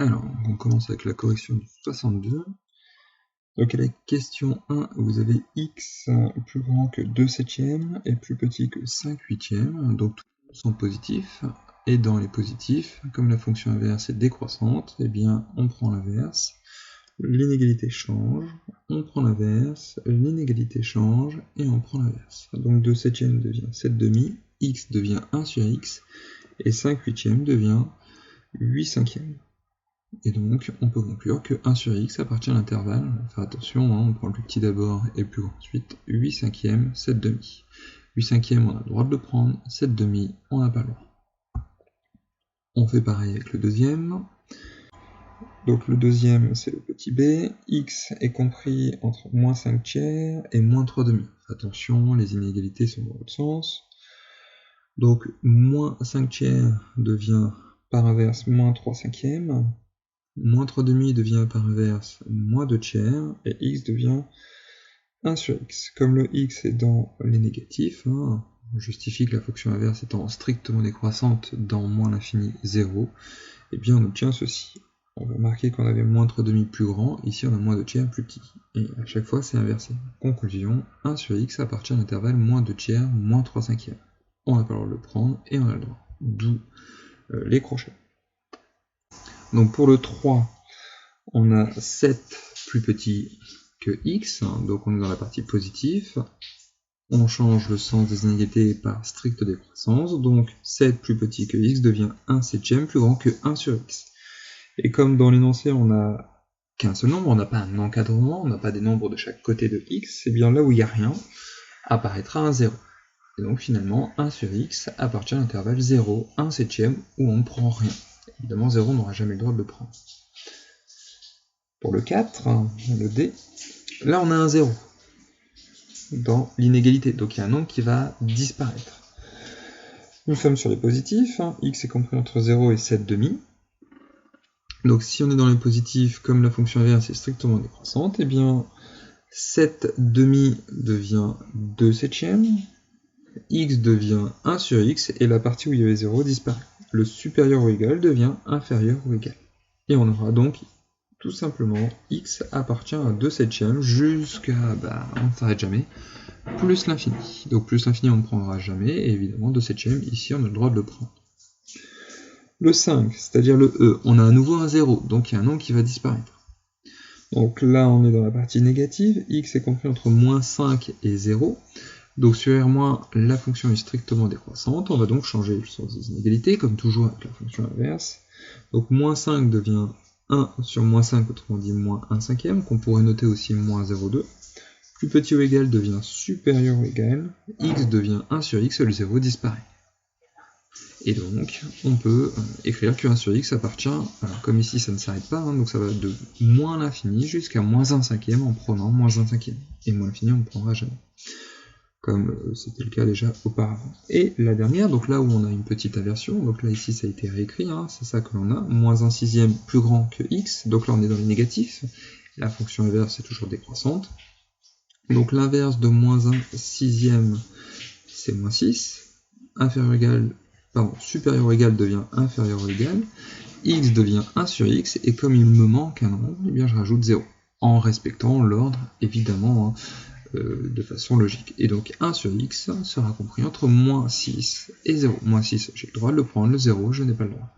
Alors, on commence avec la correction du 62. Donc à la question 1, vous avez x plus grand que 2 septièmes et plus petit que 5 huitièmes, donc tous sont positifs. Et dans les positifs, comme la fonction inverse est décroissante, eh bien on prend l'inverse, l'inégalité change, on prend l'inverse, l'inégalité change, et on prend l'inverse. Donc 2 septièmes devient 7 demi, x devient 1 sur x, et 5 huitièmes devient 8 cinquièmes. Et donc, on peut conclure que 1 sur x appartient à l'intervalle, faire attention, hein, on prend le plus petit d'abord et le plus grand ensuite, 8 cinquièmes, 7 demi. 8 cinquièmes, on a le droit de le prendre, 7 demi, on n'a pas le droit. On fait pareil avec le deuxième. Donc le deuxième, c'est le petit b, x est compris entre moins 5 tiers et moins 3 demi. Attention, les inégalités sont dans l'autre sens. Donc moins 5 tiers devient par inverse moins 3 cinquièmes. Moins 3 demi devient par inverse moins 2 tiers, et x devient 1 sur x. Comme le x est dans les négatifs, hein, on justifie que la fonction inverse étant strictement décroissante dans moins l'infini 0, et bien on obtient ceci. On va remarquer qu'on avait moins 3 demi plus grand, ici on a moins 2 tiers plus petit. Et à chaque fois c'est inversé. Conclusion, 1 sur x appartient à l'intervalle moins 2 tiers, moins 3 cinquièmes. On n'a pas le droit de le prendre, et on a le droit. D'où les crochets. Donc pour le 3, on a 7 plus petit que x, donc on est dans la partie positive. On change le sens des inégalités par stricte décroissance, donc 7 plus petit que x devient 1 septième plus grand que 1 sur x. Et comme dans l'énoncé on n'a qu'un seul nombre, on n'a pas un encadrement, on n'a pas des nombres de chaque côté de x, et bien là où il n'y a rien, apparaîtra un 0. Et donc finalement 1 sur x appartient à l'intervalle 0, 1 septième où on ne prend rien. Évidemment 0 n'aura jamais le droit de le prendre. Pour le 4, le D, là on a un 0 dans l'inégalité, donc il y a un nombre qui va disparaître. Nous sommes sur les positifs, x est compris entre 0 et 7 demi. Donc si on est dans les positifs, comme la fonction inverse est strictement décroissante, eh bien 7 demi devient 2 septièmes, x devient 1 sur x, et la partie où il y avait 0 disparaît. Le supérieur ou égal devient inférieur ou égal. Et on aura donc tout simplement x appartient à 2 septièmes jusqu'à, on ne s'arrête jamais, plus l'infini. Donc plus l'infini on ne prendra jamais, et évidemment 2 septièmes, ici on a le droit de le prendre. Le 5, c'est-à-dire le e, on a à nouveau un 0, donc il y a un nombre qui va disparaître. Donc là on est dans la partie négative, x est compris entre moins 5 et 0, donc sur R-, la fonction est strictement décroissante, on va donc changer le sens des inégalités, comme toujours avec la fonction inverse. Donc moins 5 devient 1 sur moins 5, autrement dit moins 1 cinquième, qu'on pourrait noter aussi moins 0,2. Plus petit ou égal devient supérieur ou égal, x devient 1 sur x et le 0 disparaît. Et donc, on peut écrire que 1 sur x appartient, alors comme ici ça ne s'arrête pas, donc ça va de moins l'infini jusqu'à moins 1 cinquième en prenant moins 1 cinquième. Et moins l'infini on ne prendra jamais, comme c'était le cas déjà auparavant. Et la dernière, donc là où on a une petite inversion, donc là ici ça a été réécrit, c'est ça que l'on a, moins 1 sixième plus grand que x, donc là on est dans les négatifs, la fonction inverse est toujours décroissante, donc l'inverse de moins 1 sixième c'est moins 6, supérieur ou égal devient inférieur ou égal, x devient 1 sur x, et comme il me manque un nombre, eh bien je rajoute 0, en respectant l'ordre évidemment, de façon logique. Et donc 1 sur x sera compris entre moins 6 et 0. Moins 6, j'ai le droit de le prendre, le 0, je n'ai pas le droit.